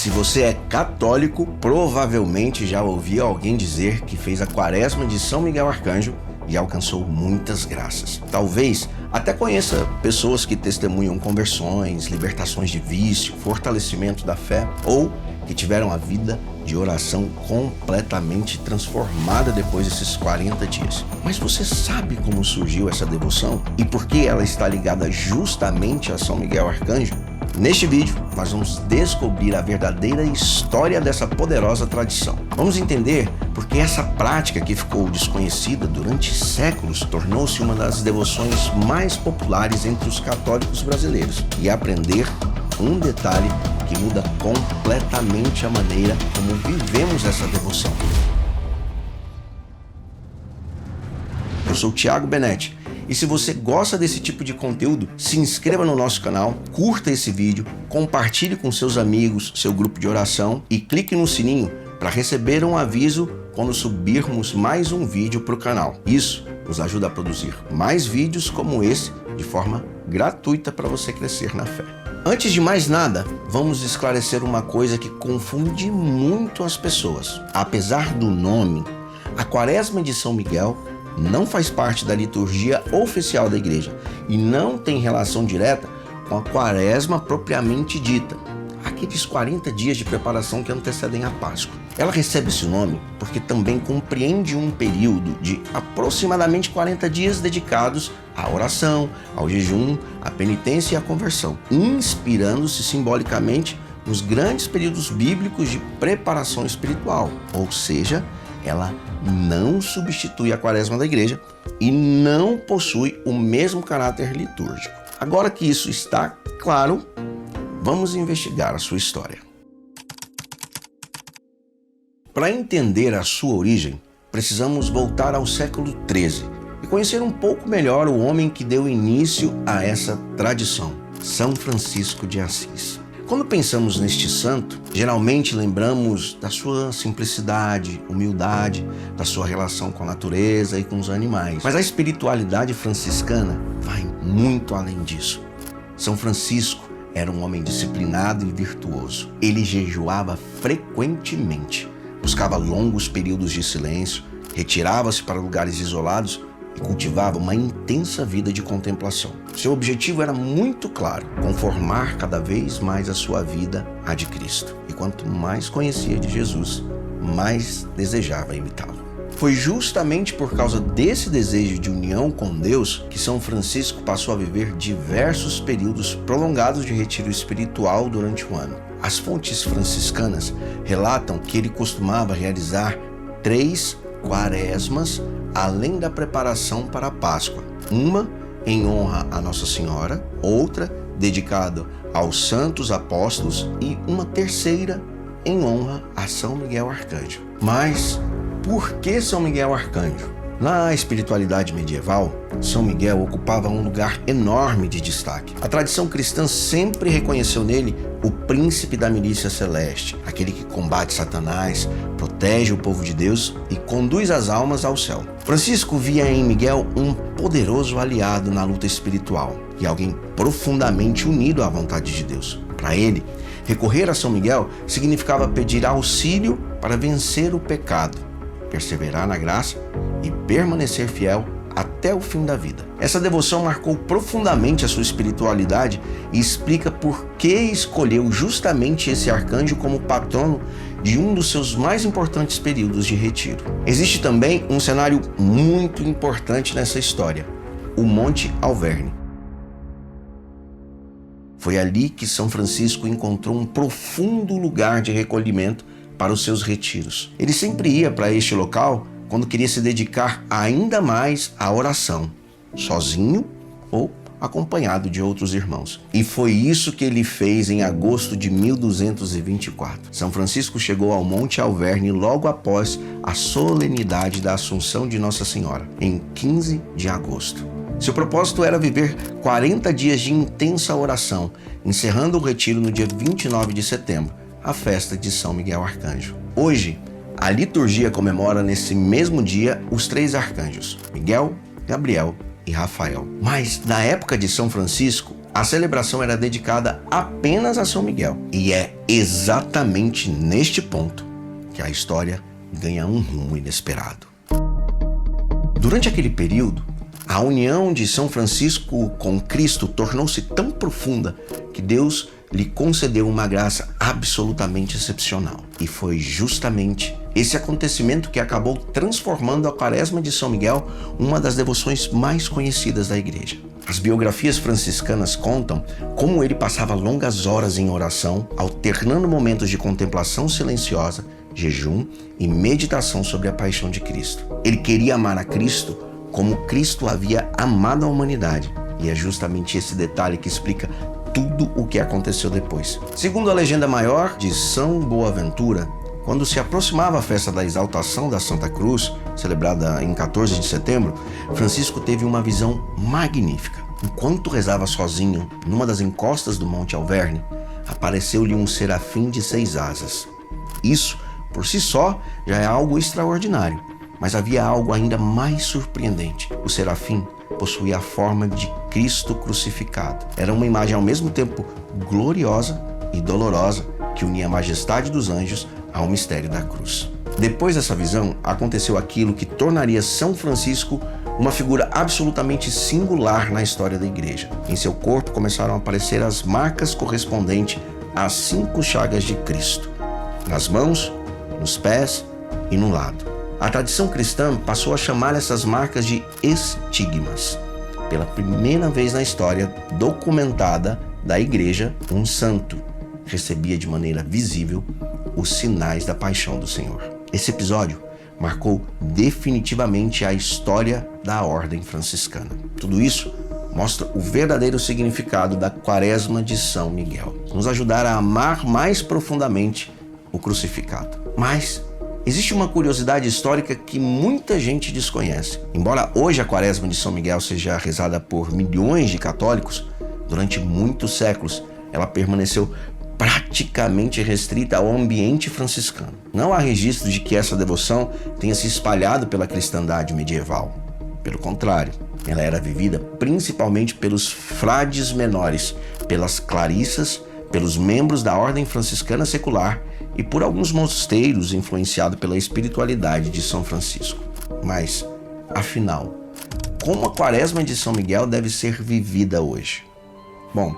Se você é católico, provavelmente já ouviu alguém dizer que fez a Quaresma de São Miguel Arcanjo e alcançou muitas graças. Talvez até conheça pessoas que testemunham conversões, libertações de vício, fortalecimento da fé ou que tiveram a vida de oração completamente transformada depois desses 40 dias. Mas você sabe como surgiu essa devoção e por que ela está ligada justamente a São Miguel Arcanjo? Neste vídeo, nós vamos descobrir a verdadeira história dessa poderosa tradição. Vamos entender por que essa prática que ficou desconhecida durante séculos tornou-se uma das devoções mais populares entre os católicos brasileiros e aprender um detalhe que muda completamente a maneira como vivemos essa devoção. Eu sou o Thiago Benetti. E se você gosta desse tipo de conteúdo, se inscreva no nosso canal, curta esse vídeo, compartilhe com seus amigos, seu grupo de oração e clique no sininho para receber um aviso quando subirmos mais um vídeo para o canal. Isso nos ajuda a produzir mais vídeos como esse de forma gratuita para você crescer na fé. Antes de mais nada, vamos esclarecer uma coisa que confunde muito as pessoas. Apesar do nome, a Quaresma de São Miguel não faz parte da liturgia oficial da igreja e não tem relação direta com a Quaresma propriamente dita, aqueles 40 dias de preparação que antecedem a Páscoa. Ela recebe esse nome porque também compreende um período de aproximadamente 40 dias dedicados à oração, ao jejum, à penitência e à conversão, inspirando-se simbolicamente nos grandes períodos bíblicos de preparação espiritual, ou seja, ela não substitui a Quaresma da igreja e não possui o mesmo caráter litúrgico. Agora que isso está claro, vamos investigar a sua história. Para entender a sua origem, precisamos voltar ao século XIII e conhecer um pouco melhor o homem que deu início a essa tradição, São Francisco de Assis. Quando pensamos neste santo, geralmente lembramos da sua simplicidade, humildade, da sua relação com a natureza e com os animais. Mas a espiritualidade franciscana vai muito além disso. São Francisco era um homem disciplinado e virtuoso. Ele jejuava frequentemente, buscava longos períodos de silêncio, retirava-se para lugares isolados e cultivava uma intensa vida de contemplação. Seu objetivo era muito claro: conformar cada vez mais a sua vida à de Cristo. E quanto mais conhecia de Jesus, mais desejava imitá-lo. Foi justamente por causa desse desejo de união com Deus que São Francisco passou a viver diversos períodos prolongados de retiro espiritual durante o ano. As fontes franciscanas relatam que ele costumava realizar 3 quaresmas além da preparação para a Páscoa. Uma em honra a Nossa Senhora, outra dedicada aos santos apóstolos e uma terceira em honra a São Miguel Arcanjo. Mas por que São Miguel Arcanjo? Na espiritualidade medieval, São Miguel ocupava um lugar enorme de destaque. A tradição cristã sempre reconheceu nele o príncipe da milícia celeste, aquele que combate Satanás, protege o povo de Deus e conduz as almas ao céu. Francisco via em Miguel um poderoso aliado na luta espiritual e alguém profundamente unido à vontade de Deus. Para ele, recorrer a São Miguel significava pedir auxílio para vencer o pecado, perseverar na graça e permanecer fiel até o fim da vida. Essa devoção marcou profundamente a sua espiritualidade e explica por que escolheu justamente esse arcanjo como patrono de um dos seus mais importantes períodos de retiro. Existe também um cenário muito importante nessa história: o Monte Alverne. Foi ali que São Francisco encontrou um profundo lugar de recolhimento para os seus retiros. Ele sempre ia para este local quando queria se dedicar ainda mais à oração, sozinho ou acompanhado de outros irmãos. E foi isso que ele fez em agosto de 1224. São Francisco chegou ao Monte Alverne logo após a solenidade da Assunção de Nossa Senhora, em 15 de agosto. Seu propósito era viver 40 dias de intensa oração, encerrando o retiro no dia 29 de setembro, a festa de São Miguel Arcanjo. Hoje, a liturgia comemora nesse mesmo dia os 3 arcanjos, Miguel, Gabriel e Rafael. Mas na época de São Francisco, A celebração era dedicada apenas a São Miguel. E é exatamente neste ponto que a história ganha um rumo inesperado. Durante aquele período, a união de São Francisco com Cristo tornou-se tão profunda que Deus lhe concedeu uma graça absolutamente excepcional. E foi justamente esse acontecimento que acabou transformando a Quaresma de São Miguel uma das devoções mais conhecidas da Igreja. As biografias franciscanas contam como ele passava longas horas em oração, alternando momentos de contemplação silenciosa, jejum e meditação sobre a paixão de Cristo. Ele queria amar a Cristo como Cristo havia amado a humanidade. E é justamente esse detalhe que explica tudo o que aconteceu depois. Segundo a legenda maior de São Boaventura, quando se aproximava a festa da exaltação da Santa Cruz, celebrada em 14 de setembro, Francisco teve uma visão magnífica. Enquanto rezava sozinho, numa das encostas do Monte Alverne, apareceu-lhe um serafim de 6 asas. Isso, por si só, já é algo extraordinário, mas havia algo ainda mais surpreendente. O serafim possuía a forma de Cristo crucificado. Era uma imagem ao mesmo tempo gloriosa e dolorosa que unia a majestade dos anjos ao mistério da cruz. Depois dessa visão, aconteceu aquilo que tornaria São Francisco uma figura absolutamente singular na história da Igreja. Em seu corpo começaram a aparecer as marcas correspondentes às 5 chagas de Cristo, nas mãos, nos pés e no lado. A tradição cristã passou a chamar essas marcas de estigmas. Pela primeira vez na história documentada da Igreja, um santo recebia de maneira visível os sinais da paixão do Senhor. Esse episódio marcou definitivamente a história da ordem franciscana. Tudo isso mostra o verdadeiro significado da Quaresma de São Miguel, nos ajudar a amar mais profundamente o crucificado. Mas existe uma curiosidade histórica que muita gente desconhece. Embora hoje a Quaresma de São Miguel seja rezada por milhões de católicos, durante muitos séculos ela permaneceu praticamente restrita ao ambiente franciscano. Não há registro de que essa devoção tenha se espalhado pela cristandade medieval. Pelo contrário, ela era vivida principalmente pelos frades menores, pelas clarissas, pelos membros da ordem franciscana secular e por alguns mosteiros influenciados pela espiritualidade de São Francisco. Mas, afinal, como a Quaresma de São Miguel deve ser vivida hoje? Bom,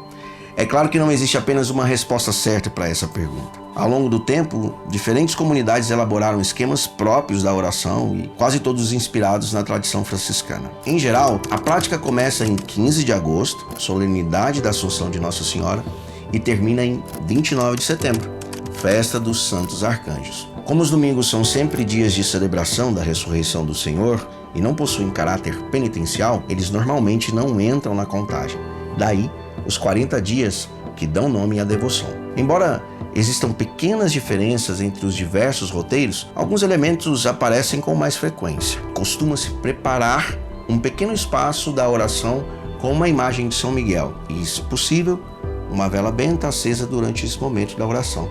é claro que não existe apenas uma resposta certa para essa pergunta. Ao longo do tempo, diferentes comunidades elaboraram esquemas próprios da oração e quase todos inspirados na tradição franciscana. Em geral, a prática começa em 15 de agosto, solenidade da Assunção de Nossa Senhora, e termina em 29 de setembro, festa dos Santos Arcanjos. Como os domingos são sempre dias de celebração da ressurreição do Senhor e não possuem caráter penitencial, eles normalmente não entram na contagem. Daí, os 40 dias que dão nome à devoção. Embora existam pequenas diferenças entre os diversos roteiros, alguns elementos aparecem com mais frequência. Costuma-se preparar um pequeno espaço da oração com uma imagem de São Miguel e, se possível, uma vela benta acesa durante esse momento da oração,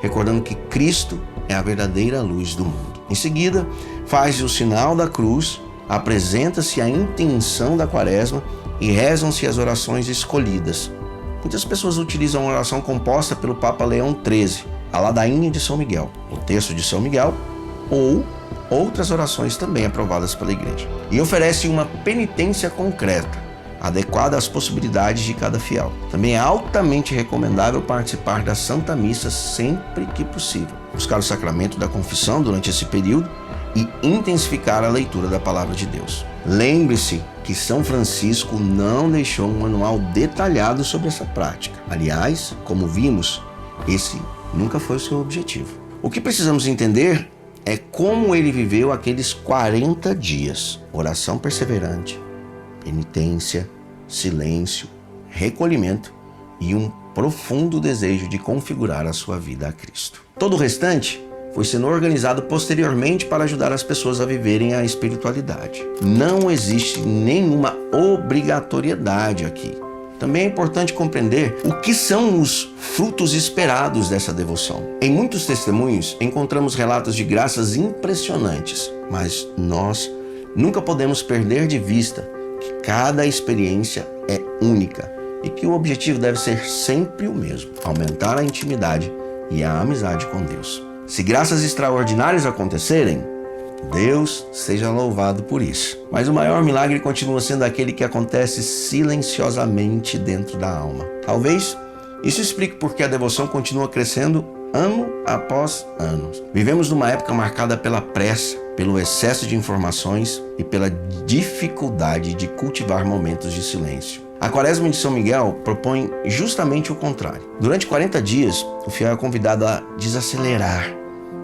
recordando que Cristo é a verdadeira luz do mundo. Em seguida, faz o sinal da cruz, apresenta-se a intenção da Quaresma e rezam-se as orações escolhidas. Muitas pessoas utilizam a oração composta pelo Papa Leão XIII, a ladainha de São Miguel, o texto de São Miguel ou outras orações também aprovadas pela Igreja. E oferece uma penitência concreta, adequada às possibilidades de cada fiel. Também é altamente recomendável participar da Santa Missa sempre que possível, buscar o sacramento da confissão durante esse período e intensificar a leitura da Palavra de Deus. Lembre-se que São Francisco não deixou um manual detalhado sobre essa prática. Aliás, como vimos, esse nunca foi o seu objetivo. O que precisamos entender é como ele viveu aqueles 40 dias. Oração perseverante, penitência, silêncio, recolhimento e um profundo desejo de configurar a sua vida a Cristo. Todo o restante foi sendo organizado posteriormente para ajudar as pessoas a viverem a espiritualidade. Não existe nenhuma obrigatoriedade aqui. Também é importante compreender o que são os frutos esperados dessa devoção. Em muitos testemunhos, encontramos relatos de graças impressionantes, mas nós nunca podemos perder de vista que cada experiência é única e que o objetivo deve ser sempre o mesmo: aumentar a intimidade e a amizade com Deus. Se graças extraordinárias acontecerem, Deus seja louvado por isso. Mas o maior milagre continua sendo aquele que acontece silenciosamente dentro da alma. Talvez isso explique porque a devoção continua crescendo ano após ano. Vivemos numa época marcada pela pressa, pelo excesso de informações e pela dificuldade de cultivar momentos de silêncio. A Quaresma de São Miguel propõe justamente o contrário. Durante 40 dias, o fiel é convidado a desacelerar,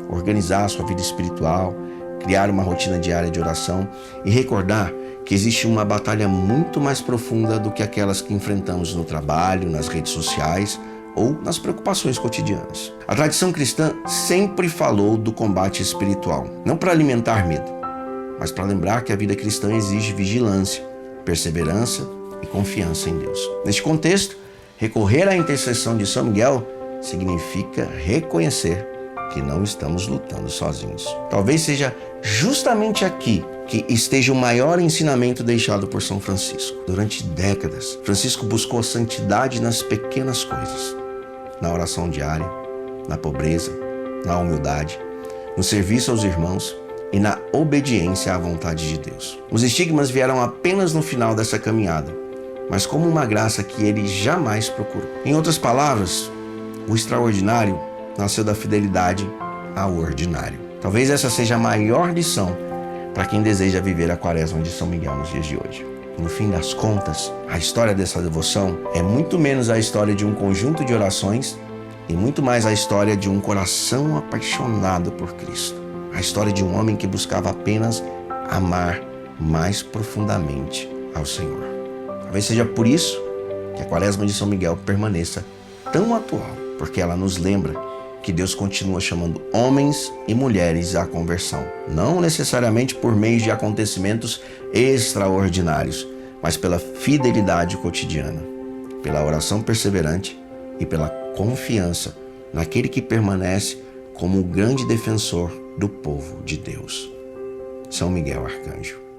organizar a sua vida espiritual, criar uma rotina diária de oração e recordar que existe uma batalha muito mais profunda do que aquelas que enfrentamos no trabalho, nas redes sociais ou nas preocupações cotidianas. A tradição cristã sempre falou do combate espiritual, não para alimentar medo, mas para lembrar que a vida cristã exige vigilância, perseverança e confiança em Deus. Neste contexto, recorrer à intercessão de São Miguel significa reconhecer que não estamos lutando sozinhos. Talvez seja justamente aqui que esteja o maior ensinamento deixado por São Francisco. Durante décadas, Francisco buscou a santidade nas pequenas coisas, na oração diária, na pobreza, na humildade, no serviço aos irmãos e na obediência à vontade de Deus. Os estigmas vieram apenas no final dessa caminhada, mas como uma graça que ele jamais procurou. Em outras palavras, o extraordinário nasceu da fidelidade ao ordinário. Talvez essa seja a maior lição para quem deseja viver a Quaresma de São Miguel nos dias de hoje. No fim das contas, a história dessa devoção é muito menos a história de um conjunto de orações e muito mais a história de um coração apaixonado por Cristo. A história de um homem que buscava apenas amar mais profundamente ao Senhor. Talvez seja por isso que a Quaresma de São Miguel permaneça tão atual, porque ela nos lembra que Deus continua chamando homens e mulheres à conversão, não necessariamente por meio de acontecimentos extraordinários, mas pela fidelidade cotidiana, pela oração perseverante e pela confiança naquele que permanece como o grande defensor do povo de Deus. São Miguel Arcanjo.